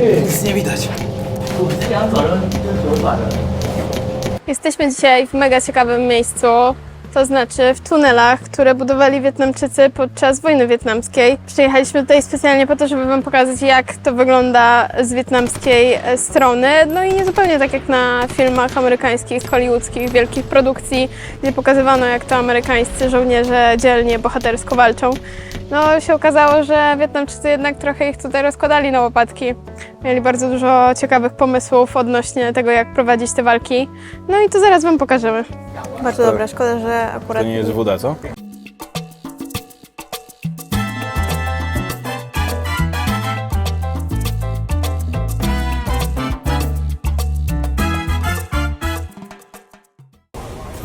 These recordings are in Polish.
Nic nie widać. Jesteśmy dzisiaj w mega ciekawym miejscu, to znaczy w tunelach, które budowali Wietnamczycy podczas wojny wietnamskiej. Przyjechaliśmy tutaj specjalnie po to, żeby Wam pokazać, jak to wygląda z wietnamskiej strony. No i nie zupełnie tak jak na filmach amerykańskich, hollywoodzkich, wielkich produkcji, gdzie pokazywano, jak to amerykańscy żołnierze dzielnie, bohatersko walczą. No się okazało, że Wietnamczycy jednak trochę ich tutaj rozkładali na łopatki. Mieli bardzo dużo ciekawych pomysłów odnośnie tego, jak prowadzić te walki. No i to zaraz Wam pokażemy. Bardzo dobra, szkoda, że akurat... To nie jest woda, co?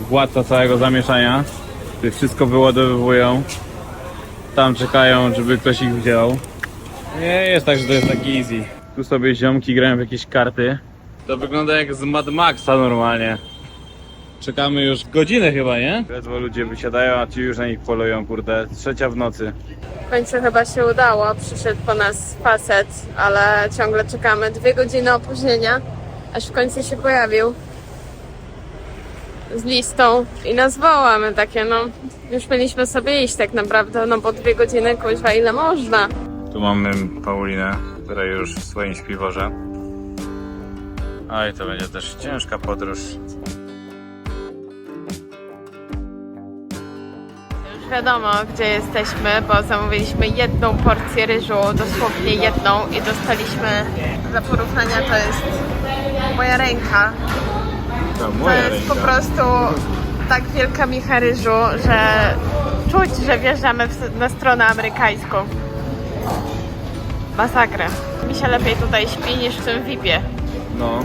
Władca całego zamieszania. Tutaj wszystko wyładowywują. Tam czekają, żeby ktoś ich wziął. Nie jest tak, że to jest taki easy. Tu sobie ziomki grają w jakieś karty. To wygląda jak z Mad Maxa normalnie. Czekamy już godzinę chyba, nie? Ledwo ludzie wysiadają, a ci już na nich polują, kurde. 3 w nocy. W końcu chyba się udało, przyszedł po nas facet, ale ciągle czekamy. 2 godziny opóźnienia, aż w końcu się pojawił z listą i nas wołamy takie, no już mieliśmy sobie iść tak naprawdę, no bo 2 godziny, kuźwa, ile można? Tu mamy Paulinę, która już w swoim śpiworze. A i to będzie też ciężka podróż. Już wiadomo, gdzie jesteśmy, bo zamówiliśmy 1 porcję ryżu, dosłownie 1 i dostaliśmy, dla porównania to jest moja ręka. To jest po prostu tak wielka micha ryżu, że czuć, że wjeżdżamy na stronę amerykańską. Masakra. Mi się lepiej tutaj śpi niż w tym VIP-ie. No.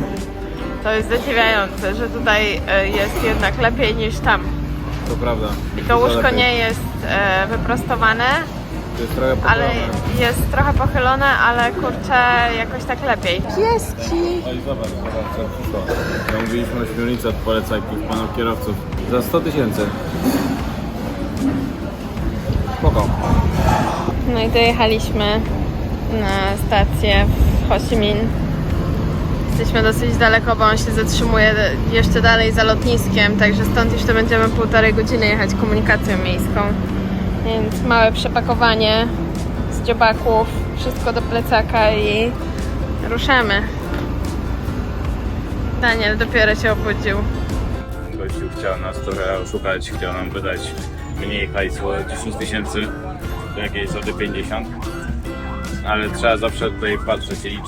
To jest zadziwiające, że tutaj jest jednak lepiej niż tam. To prawda. I to łóżko nie jest wyprostowane, To jest trochę ale jest trochę pochylone, ale kurczę, jakoś tak lepiej. Pieski! Oj, zobacz co przyszło. Zamówiliśmy ośmiornicę od polecajków panów kierowców za 100 000. Spoko. No i dojechaliśmy na stację w Ho Chi Minh. Jesteśmy dosyć daleko, bo on się zatrzymuje jeszcze dalej za lotniskiem, także stąd już to będziemy 1,5 godziny jechać komunikacją miejską. Więc małe przepakowanie z dziobaków, wszystko do plecaka i ruszamy. Daniel dopiero się obudził. Gościu chciał nas trochę oszukać, chciał nam wydać mniej hajsu, 10 000, to jakieś złoty 50. Ale trzeba zawsze tutaj patrzeć i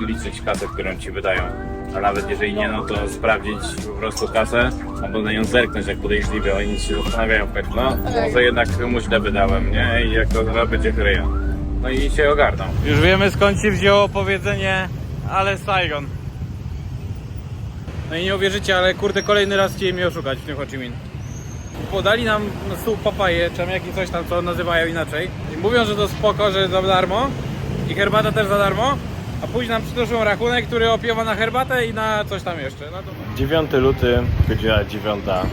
liczyć kasę, którą ci wydają. A nawet jeżeli nie, no to sprawdzić po prostu kasę, albo na nią zerknąć jak podejrzliwie. Oni się zastanawiają, no może jednak mu źle wydałem, nie? I jak to zaraz będzie chryja. No i się ogarną. Już wiemy, skąd się wzięło powiedzenie ale Saigon. No i nie uwierzycie, ale kurde, kolejny raz chcieli mnie oszukać w tym Ho Chi Minh. Podali nam na stół papaję, czamiaki, coś tam, co nazywają inaczej. I mówią, że to spoko, że za darmo. I herbata też za darmo. A później nam przynoszą rachunek, który opiewa na herbatę i na coś tam jeszcze. No to... 9 luty, godzina 9:00.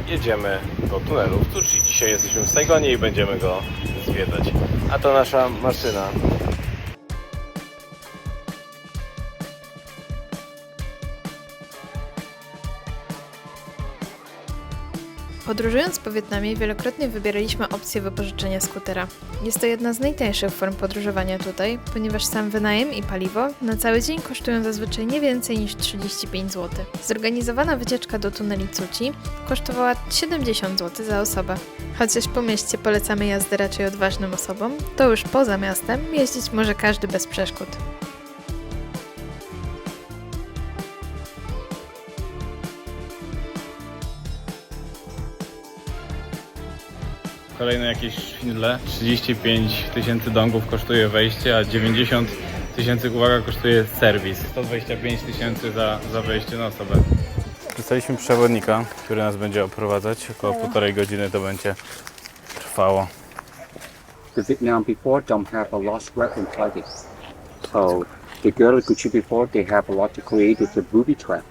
Jedziemy do tunelu w Tzu Chi. Dzisiaj jesteśmy w Saigonie i będziemy go zwiedzać. A to nasza maszyna. Podróżując po Wietnamie wielokrotnie wybieraliśmy opcję wypożyczenia skutera. Jest to jedna z najtańszych form podróżowania tutaj, ponieważ sam wynajem i paliwo na cały dzień kosztują zazwyczaj nie więcej niż 35 zł. Zorganizowana wycieczka do tuneli Tzu Chi kosztowała 70 zł za osobę. Chociaż po mieście polecamy jazdę raczej odważnym osobom, to już poza miastem jeździć może każdy bez przeszkód. Kolejne jakieś szwindle. 35 000 dongów kosztuje wejście, a 90 000, uwaga, kosztuje serwis. 125 000 za wejście na osobę. Dostaliśmy przewodnika, który nas będzie oprowadzać. Około 1,5 godziny to będzie trwało. The Vietnam before don't have a lot of weapon fighting. So the girl Gucci before they have a lot to create with the booby trap.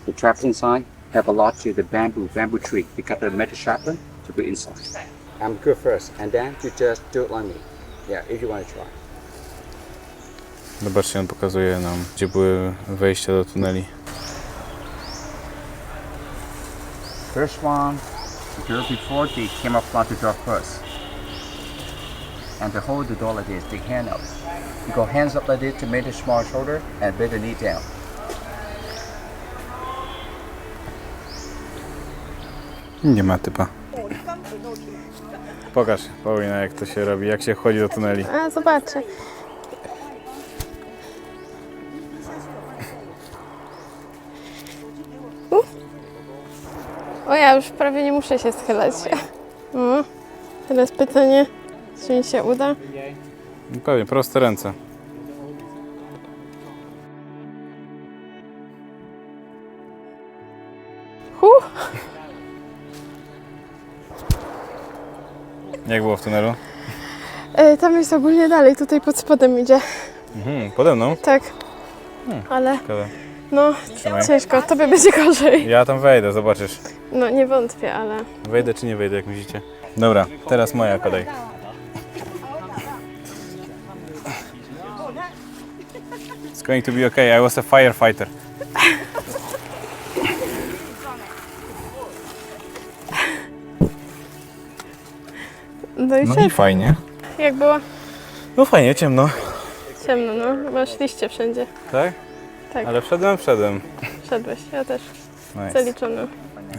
The traps inside have a lot to the bamboo tree. They got the metal sharpener to put inside. I'm good first, and then you just do it like me. Yeah, if you want to try. Zobaczcie, on pokazuje nam, gdzie były wejścia do tuneli. First one, the girl before they came up front to door first. And to hold the door like this, the hand up. You go hands up like this to make the small shoulder and bend the knee down. Nie ma typa. Pokaż, Paulina, jak to się robi, jak się wchodzi do tuneli. A, zobaczę. O, ja już prawie nie muszę się schylać. O, teraz pytanie, czy mi się uda? No pewnie, proste ręce. Jak było w tunelu? Tam jest ogólnie dalej, tutaj pod spodem idzie. Pode mną? Tak. Ale Ciekawe. no, Trzymaj. ciężko, tobie będzie gorzej. Ja tam wejdę, zobaczysz. No, nie wątpię, ale... Wejdę czy nie wejdę, jak myślicie? Dobra, teraz moja kolej. It's going to be okay, I was a firefighter. No i No co? i fajnie. Jak było? No fajnie, ciemno. Ciemno, no. Chyba szliście wszędzie. Tak? Tak. Ale wszedłem. Wszedłeś, ja też. Nice. Zaliczone.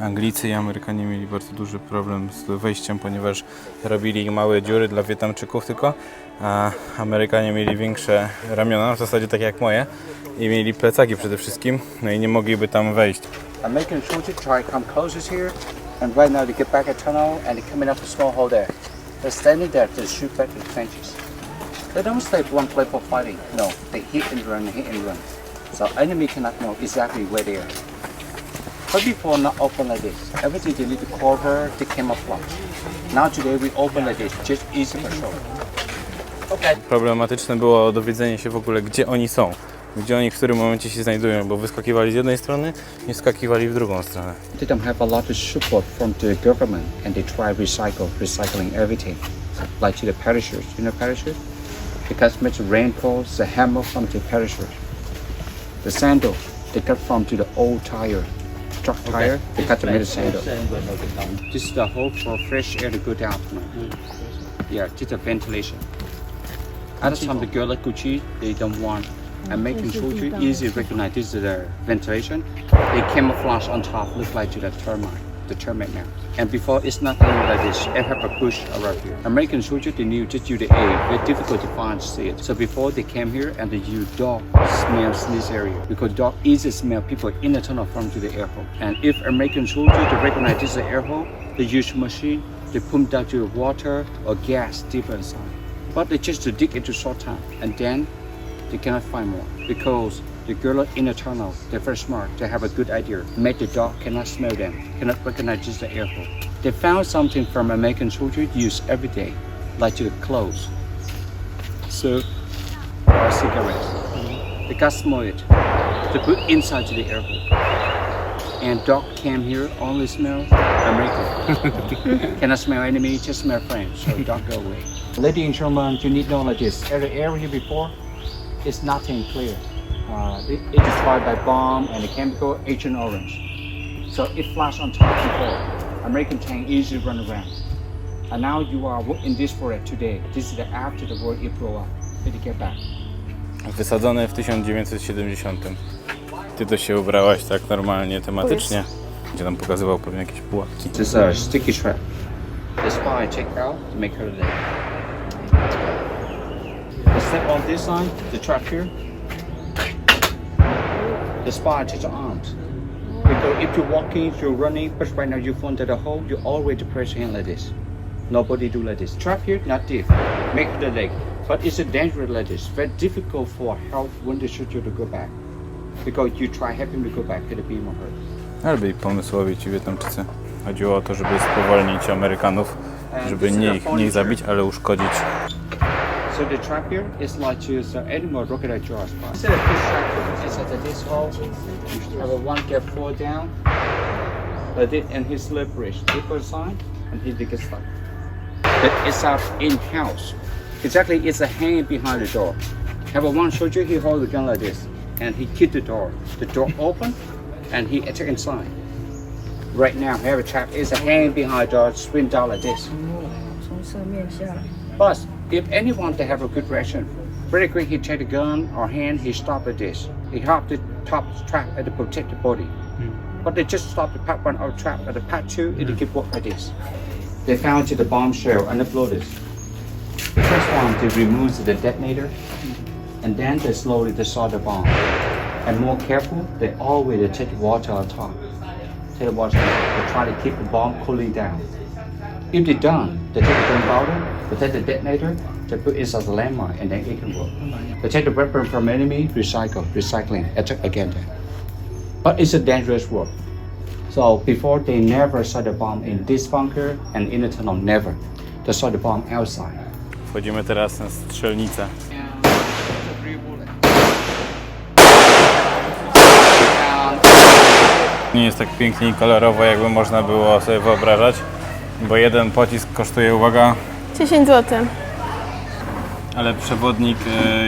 Anglicy i Amerykanie mieli bardzo duży problem z wejściem, ponieważ robili małe dziury dla Wietnamczyków tylko, a Amerykanie mieli większe ramiona, w zasadzie takie jak moje, i mieli plecaki przede wszystkim, no i nie mogliby tam wejść. American soldier try to come closest here, and right now they get back at tunnel and they're coming up a small hole there. They're standing there to shoot back the trenches. They don't stay one place for fighting. No, they hit and run. So enemy cannot know exactly where they are. But before not open like this. Everything they need to cover, they camouflage. Now today we open like this, just easy for sure. Okay. Problematyczne było dowiedzenie się w ogóle, gdzie oni są, gdzie oni w którym momencie się znajdują, bo wyskakiwali z jednej strony i skakiwali w drugą stronę. They don't have a lot of support from the government and they try recycling everything. Like to the parachutes, you know parachute? The customers raincoats, the hammer from the parachute. The sandal, they cut from to the old tire. Truck tire, they cut to make the sandal. This is the hole for fresh air to go down. Yeah, just a ventilation. Other time the girl like Gucci, they don't want and making sure you easy recognize this is the ventilation. They camouflage on top, look like to the termite now. And before it's nothing like this, it have a bush around here. American soldier they knew just use the air, very difficult to find see it. So before they came here and they use dog smells this area because dog easy smell people in the tunnel from to the air hole. And if American soldier they recognize this is the air hole, they use machine, they pump down to the water or gas deep inside. But they just to dig into short time and then they cannot find more because the girl in the tunnel, they're very smart, they have a good idea. Make the dog cannot smell them, cannot recognize just the air hole. They found something from American soldiers used every day, like to the clothes. So, or cigarettes. They got smell it. They put inside to the air hole. And dog came here, only smell American. Cannot smell enemy, just smell friends, so dog go away. Ladies and gentlemen, you need to know like this. Every area before, it's nothing clear. It's destroyed by bomb and a chemical Agent Orange. So it flashed on top before. American tank easily run around. And now you are in this forest today. This is the after the war it blew up. Did you get back? Wysadzone w 1970. Ty to się ubrałaś tak normalnie, tematycznie. Gdzie nam pokazywał pewnie jakieś pułapki. This is a sticky trap. This one I check out to make her leg. The step on this side, the trap here. The spot to the arms. Because if you're walking, if you're running, but right now you fall into the hole, you always press your hand like this. Nobody do like this. Trap here, not deep. Make the leg. But it's a dangerous like this. Very difficult for help when they shoot you to go back. Because you try help him to go back, it'll be more hurt. Ale byli pomysłowi ci Wietnamczycy. Chodziło o to, żeby spowolnić Amerykanów, żeby nie ich zabić, ale uszkodzić. So the trap here is like just animal rocket jaws. Instead of this trap here, it's at this hole. You have a one get fall down, like it, and his slip bridge. He goes side, and he gets stuck. But it's out in house. Exactly, it's a hand behind the door. Have one soldier, he hold the gun like this, and he kick the door. The door open, and he attack inside. Right now, have a trap is a hand behind the door, swing down like this. But if anyone to have a good reaction, very quick he take the gun or hand, he stop at this. He have the top trap and to protect the body. But they just stop the part one or trap at the part two, it keep work like this. They found the bombshell and uploaded. First one, they remove the detonator, and then they slowly dissolve the bomb. And more careful, they always take the water on top. Take the water, they try to keep the bomb cooling down. If they're done, they take the gunpowder, they take the detonator, they put inside the landmine, and then it can work. They take the weapon from enemy, recycling, attack again. But it's a dangerous work. So before they never set the bomb in this bunker and in the tunnel, never. They set the bomb outside. Wchodzimy teraz na strzelnicę. Nie jest tak pięknie i kolorowo, jakby można było sobie wyobrażać, bo jeden pocisk kosztuje, uwaga, 10 zł. ale przewodnik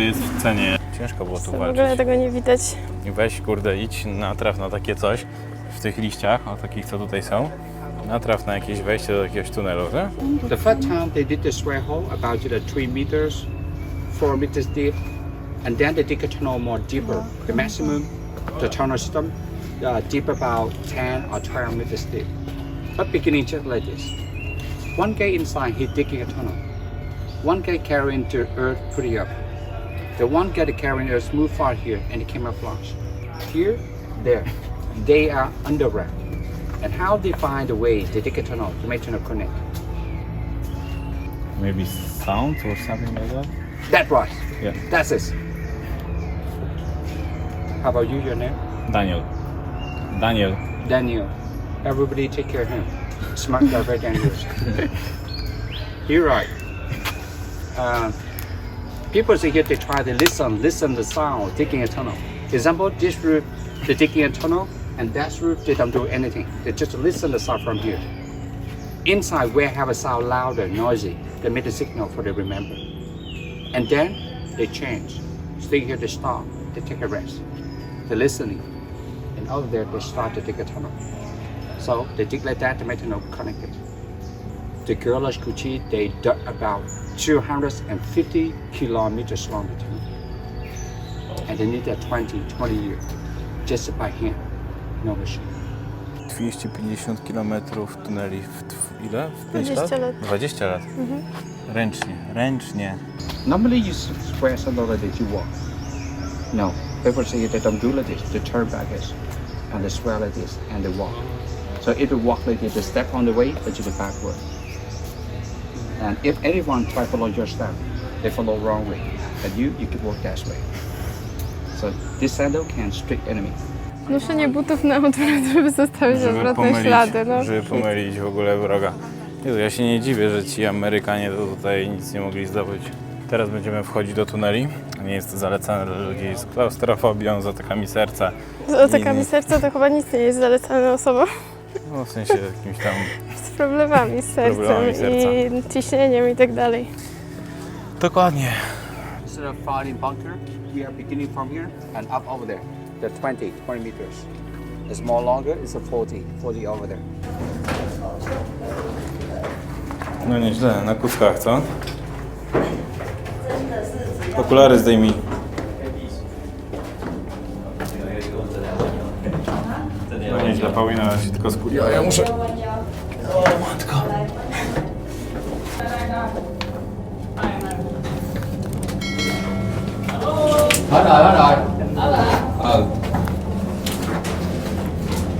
jest w cenie. Ciężko było tu W ogóle walczyć. tego nie widać. I weź, kurde, idź, natraf na takie coś w tych liściach, o takich co tutaj są. Natraf na jakieś wejście do jakiegoś tunelu, tak? The first time they did the square hole about 3 meters, 4 meters deep, and then they dig a tunnel more deeper. The maximum, the tunnel system, deep about 10 or 12 meters deep. But beginning just like this. One guy inside, he digging a tunnel. One guy carrying the earth pretty up. The one guy carrying earth moved far here and it came up flush. Here, there, they are underground. And how they find a way to dig a tunnel to make tunnel connect? Maybe sound or something like that? That's right. Yeah. That's it. How about you, your name? Daniel. Daniel. Daniel. Everybody take care of him. Smart guy, very dangerous. You're right. People say here they try to listen the sound, digging a tunnel. Example, this roof, they're digging a tunnel, and that roof, they don't do anything. They just listen the sound from here. Inside, where have a sound louder, noisy, they make a signal for the remember. And then they change. Stay here, they stop, they take a rest. They're listening. And out there, they start to dig a tunnel. So they dig like that to make the tunnel connected. The Gorlach Kuchi, they dug about 250 kilometers long the tunnel. And they need that 20 years, just by hand, no machine. 250 km tuneli w ile? W 5 20 lat. 20 lat. Ręcznie. Normally you square something like this, you walk. No, people say they don't do like this, they turn back this, and they square like this, and they walk. So if you walk like this, they step on the way, but you go backward. And if anyone try to follow your step, they follow wrong way, and you can walk that way. So this sandal can strict enemy. Noszenie butów na odwrót, żeby zostały odwrotne ślady. No. Żeby pomylić w ogóle wroga. Jezu, ja się nie dziwię, że ci Amerykanie to tutaj nic nie mogli zdobyć. Teraz będziemy wchodzić do tuneli. Nie jest to zalecane dla ludzi z klaustrofobią, z atakami serca. Z atakami serca to chyba nic nie jest zalecane osobom No w sensie jakimś tam... z problemami z sercem i ciśnieniem i tak dalej. Dokładnie. Instead of finding bunker, we are beginning from here and up over there. The 20 meters. It's more longer, it's a 40 over there. No nieźle, na kuckach, co? Okulary zdejmij. No nieźle, Paulina się tylko skupiła. Ja muszę... O matko.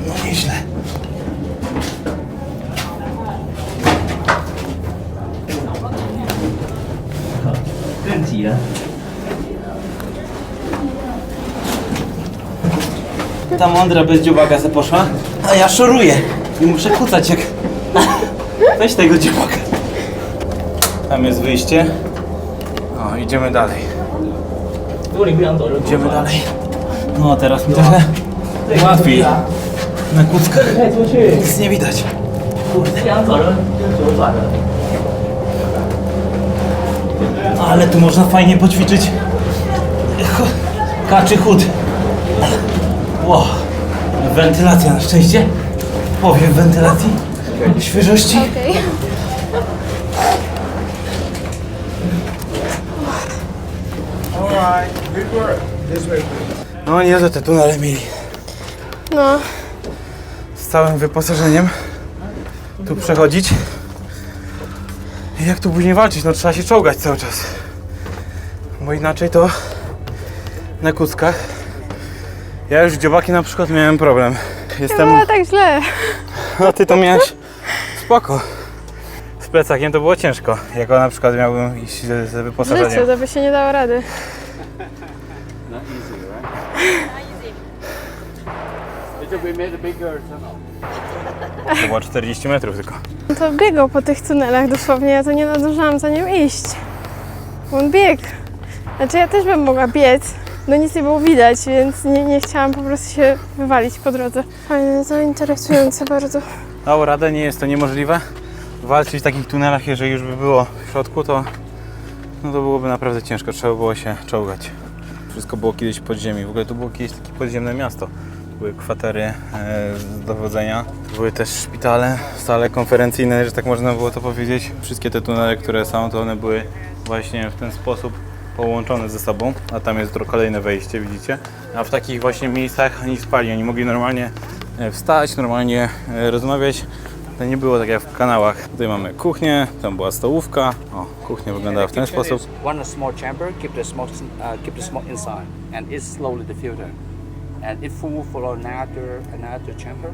No nieźle. Ta mądra bez dziobaka se poszła, a ja szoruję i muszę kucać jak... Weź tego dziobaka. Tam jest wyjście. O, idziemy dalej. Idziemy dalej. No a teraz mi trochę łatwiej. Na kuckach nic nie widać. Kurde. Ale tu można fajnie poćwiczyć Kaczy chód. Wow. Wentylacja na szczęście. Powiew wentylacji. Świeżości. Okej. No nie, te tunele mieli. No, Z całym wyposażeniem. Tu przechodzić. I jak tu później walczyć? No trzeba się czołgać cały czas. Bo inaczej to na kuckach. Ja już w dziobaki na przykład miałem problem. nie było tak źle. No ty to miałeś spoko. Z plecakiem to było ciężko. Jak na przykład miałbym iść z W życiu wyposażeniem. to by się nie dało rady. Not easy, right? We made a bigger tunnel. To było 40 metrów tylko. On to biegał po tych tunelach dosłownie, ja to nie nadążałam za nim iść. On biegł. Znaczy ja też bym mogła biec, no nic nie było widać, więc nie chciałam po prostu się wywalić po drodze. Fajne, to interesujące bardzo. Dało radę, nie jest to niemożliwe. Walczyć w takich tunelach, jeżeli już by było w środku, to no to byłoby naprawdę ciężko, trzeba było się czołgać. Wszystko było kiedyś pod ziemi, w ogóle to było kiedyś takie podziemne miasto. Były kwatery z dowodzenia, były też szpitale, sale konferencyjne, że tak można było to powiedzieć. Wszystkie te tunele, które są, to one były właśnie w ten sposób połączone ze sobą, a tam jest kolejne wejście, widzicie? A w takich właśnie miejscach oni spali, oni mogli normalnie wstać, normalnie rozmawiać. To nie było tak jak w kanałach. Tutaj mamy kuchnię, tam była stołówka. O, kuchnia wyglądała w ten sposób. One small chamber, keep the smoke inside, and it's slowly diffuser. And it full another chamber,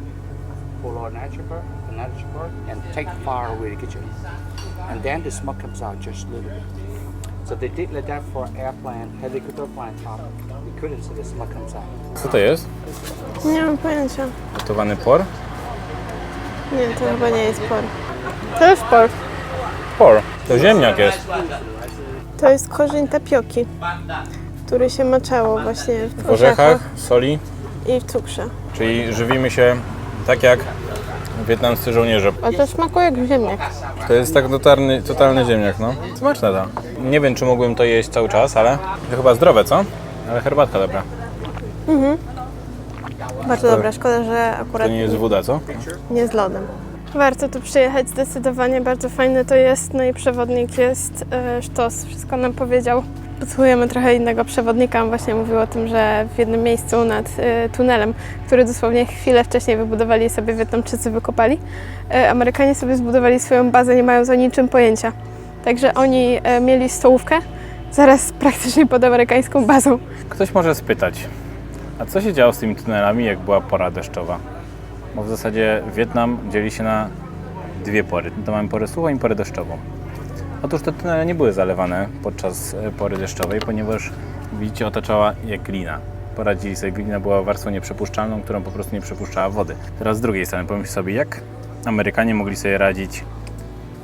another chamber, and take fire away the kitchen. And then the smoke comes out just a little bit. So they did like that for airplane, helicopter flying top. We couldn't, so the smoke comes out. Co to jest? Nie mam pojęcia. Gotowany por? Nie, to chyba nie jest por. To jest por. Por. To ziemniak jest. To jest korzeń tapioki, który się maczało właśnie W orzechach, soli, i w cukrze. czyli żywimy się tak jak wietnamscy żołnierze. A to smakuje jak ziemniak. To jest tak totalny ziemniak, no. Smaczne to. Nie wiem, czy mógłbym to jeść cały czas, ale to chyba zdrowe, co? Ale herbatka dobra. Bardzo dobra, szkoda, że akurat To nie jest woda, co? nie z lodem. Warto tu przyjechać zdecydowanie, bardzo fajne to jest. No i przewodnik jest sztos, wszystko nam powiedział. Podsłuchujemy trochę innego przewodnika, on właśnie mówił o tym, że w jednym miejscu nad tunelem, który dosłownie chwilę wcześniej wybudowali sobie Wietnamczycy, wykopali, Amerykanie sobie zbudowali swoją bazę, nie mając o niczym pojęcia. Także oni mieli stołówkę zaraz praktycznie pod amerykańską bazą. Ktoś może spytać, a co się działo z tymi tunelami, jak była pora deszczowa? Bo w zasadzie Wietnam dzieli się na dwie pory. To mamy porę suchą i porę deszczową. Otóż te tunele nie były zalewane podczas pory deszczowej, ponieważ widzicie, otaczała je glina. Poradzili sobie, glina była warstwą nieprzepuszczalną, którą po prostu nie przepuszczała wody. Teraz z drugiej strony pomyśl sobie, jak Amerykanie mogli sobie radzić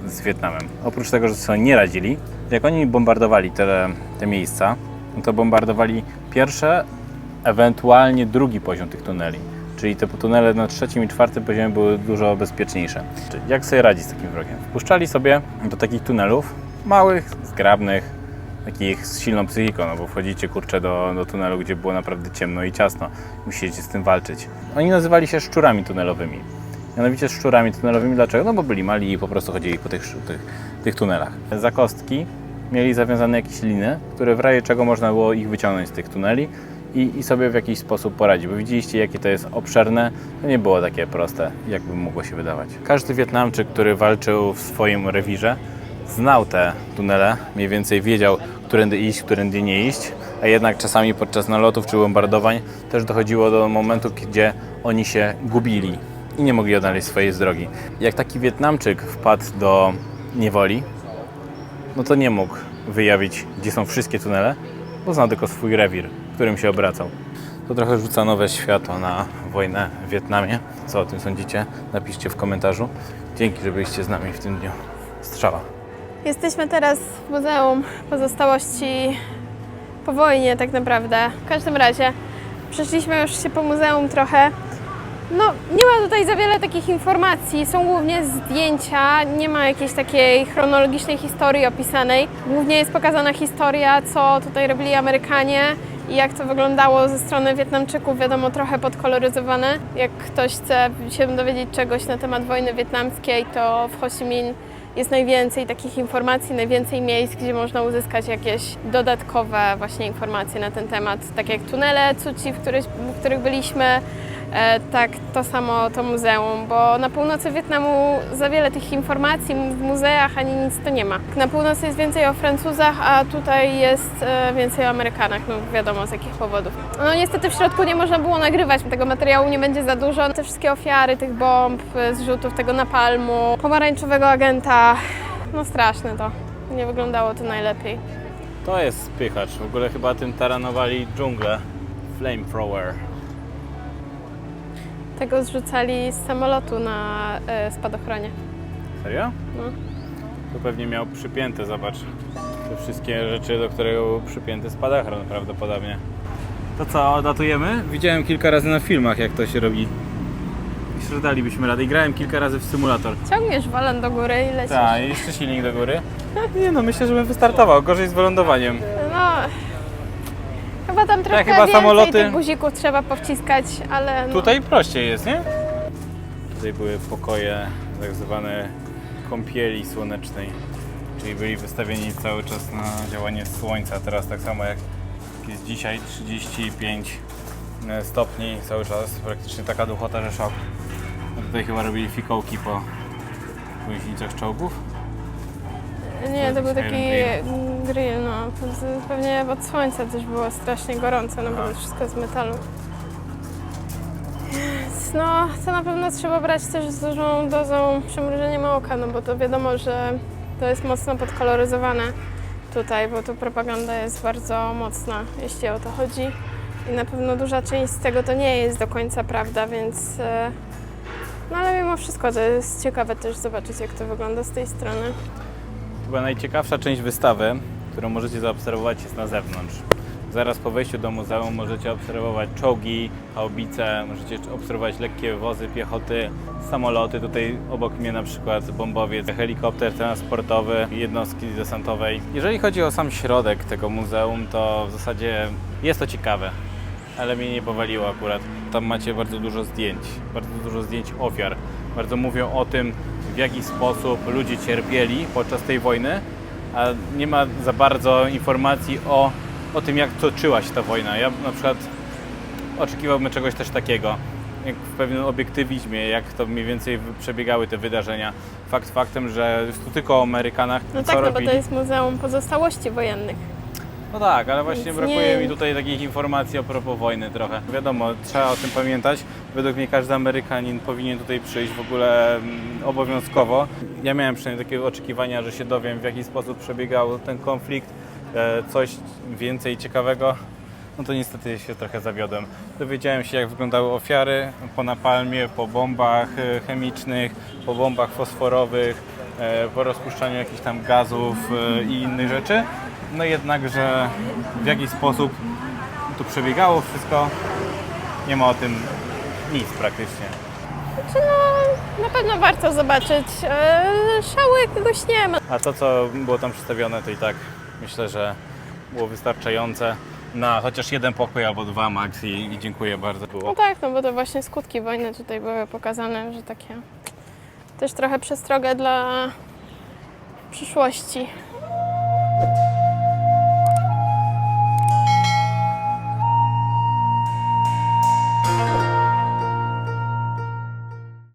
z Wietnamem. Oprócz tego, że sobie nie radzili, jak oni bombardowali te miejsca, to bombardowali pierwsze, ewentualnie drugi poziom tych tuneli. Czyli te tunele na trzecim i czwartym poziomie były dużo bezpieczniejsze. Jak sobie radzić z takim wrogiem? Wpuszczali sobie do takich tunelów małych, zgrabnych, takich z silną psychiką, no bo wchodzicie kurczę do tunelu, gdzie było naprawdę ciemno i ciasno. Musicie z tym walczyć. Oni nazywali się szczurami tunelowymi. Mianowicie szczurami tunelowymi. Dlaczego? No bo byli mali i po prostu chodzili po tych tunelach. Za kostki mieli zawiązane jakieś liny, które w razie czego można było ich wyciągnąć z tych tuneli i sobie w jakiś sposób poradzić, bo widzieliście, jakie to jest obszerne, to nie było takie proste, jakby mogło się wydawać. Każdy Wietnamczyk, który walczył w swoim rewirze, znał te tunele, mniej więcej wiedział, którędy iść, którędy nie iść, a jednak czasami podczas nalotów czy bombardowań też dochodziło do momentu, gdzie oni się gubili i nie mogli odnaleźć swojej drogi. Jak taki Wietnamczyk wpadł do niewoli, no to nie mógł wyjawić, gdzie są wszystkie tunele, bo znał tylko swój rewir, w którym się obracał. To trochę rzuca nowe światło na wojnę w Wietnamie. Co o tym sądzicie? Napiszcie w komentarzu. Dzięki, że byliście z nami w tym dniu. Strzała. Jesteśmy teraz w Muzeum Pozostałości po wojnie tak naprawdę. W każdym razie przeszliśmy już się po muzeum trochę. No, nie ma tutaj za wiele takich informacji, są głównie zdjęcia, nie ma jakiejś takiej chronologicznej historii opisanej. Głównie jest pokazana historia, co tutaj robili Amerykanie i jak to wyglądało ze strony Wietnamczyków, wiadomo, trochę podkoloryzowane. Jak ktoś chce się dowiedzieć czegoś na temat wojny wietnamskiej, to w Ho Chi Minh jest najwięcej takich informacji, najwięcej miejsc, gdzie można uzyskać jakieś dodatkowe właśnie informacje na ten temat, tak jak tunele Cu Chi, w których byliśmy, tak to samo to muzeum, bo na północy Wietnamu za wiele tych informacji w muzeach ani nic to nie ma. Na północy jest więcej o Francuzach, a tutaj jest więcej o Amerykanach, no wiadomo z jakich powodów. No niestety w środku nie można było nagrywać, tego materiału nie będzie za dużo. Te wszystkie ofiary tych bomb, zrzutów, tego napalmu, pomarańczowego agenta, no straszne to. Nie wyglądało to najlepiej. To jest spychacz. W ogóle chyba tym taranowali dżunglę. Flamethrower. Tego zrzucali z samolotu na spadochronie. Serio? No. To pewnie miał przypięte, zobacz. Te wszystkie rzeczy, do którego był przypięty spadochron prawdopodobnie. To co, datujemy? Widziałem kilka razy na filmach, jak to się robi. Myślę, że dalibyśmy radę. I grałem kilka razy w symulator. Ciągniesz walan do góry i lecisz. Tak, i jeszcze silnik do góry. Nie no, myślę, że bym wystartował. Gorzej z wylądowaniem. No, chyba tam trochę chyba więcej samoloty- tych guzików trzeba powciskać, ale no. Tutaj prościej jest, nie? Tutaj były pokoje tak zwane kąpieli słonecznej. Czyli byli wystawieni cały czas na działanie słońca. Teraz tak samo jak jest dzisiaj 35 stopni cały czas. Praktycznie taka duchota, że szok. A tutaj chyba robili fikołki po gąsienicach czołgów. Nie, to był Iron taki grill, no. Pewnie od słońca też było strasznie gorąco, no bo to wszystko z metalu. No, to na pewno trzeba brać też z dużą dozą przymrużeniem oka, no bo to wiadomo, że to jest mocno podkoloryzowane tutaj, bo tu propaganda jest bardzo mocna, jeśli o to chodzi. I na pewno duża część z tego to nie jest do końca prawda, więc... No ale mimo wszystko to jest ciekawe też zobaczyć, jak to wygląda z tej strony. Chyba najciekawsza część wystawy, którą możecie zaobserwować, jest na zewnątrz. Zaraz po wejściu do muzeum możecie obserwować czołgi, haubice, możecie obserwować lekkie wozy piechoty, samoloty. Tutaj obok mnie na przykład bombowiec, helikopter transportowy, jednostki desantowej. Jeżeli chodzi o sam środek tego muzeum, to w zasadzie jest to ciekawe, ale mnie nie powaliło akurat. Tam macie bardzo dużo zdjęć ofiar. Bardzo mówią o tym, w jaki sposób ludzie cierpieli podczas tej wojny, a nie ma za bardzo informacji o tym, jak toczyła się ta wojna. Ja na przykład oczekiwałbym czegoś też takiego, jak w pewnym obiektywizmie, jak to mniej więcej przebiegały te wydarzenia. Fakt faktem, że jest tu tylko o Amerykanach, No co tak, no bo robili. to jest Muzeum Pozostałości Wojennych. No tak, ale właśnie Więc brakuje nie- mi tutaj takich informacji a propos wojny trochę. Wiadomo, trzeba o tym pamiętać. Według mnie każdy Amerykanin powinien tutaj przyjść w ogóle obowiązkowo. Ja miałem przynajmniej takie oczekiwania, że się dowiem, w jaki sposób przebiegał ten konflikt, coś więcej ciekawego. No to niestety się trochę zawiodłem. Dowiedziałem się, jak wyglądały ofiary po napalmie, po bombach chemicznych, po bombach fosforowych, po rozpuszczaniu jakichś tam gazów i innych rzeczy. No jednakże w jaki sposób to przebiegało wszystko, nie ma o tym nic praktycznie. Znaczy no, na pewno warto zobaczyć. Szału jakiegoś nie ma. A to, co było tam przedstawione, to i tak myślę, że było wystarczające na chociaż jeden pokój albo dwa max i dziękuję bardzo. No Było. tak, no bo to właśnie skutki wojny tutaj były pokazane, że takie też trochę przestroga dla przyszłości.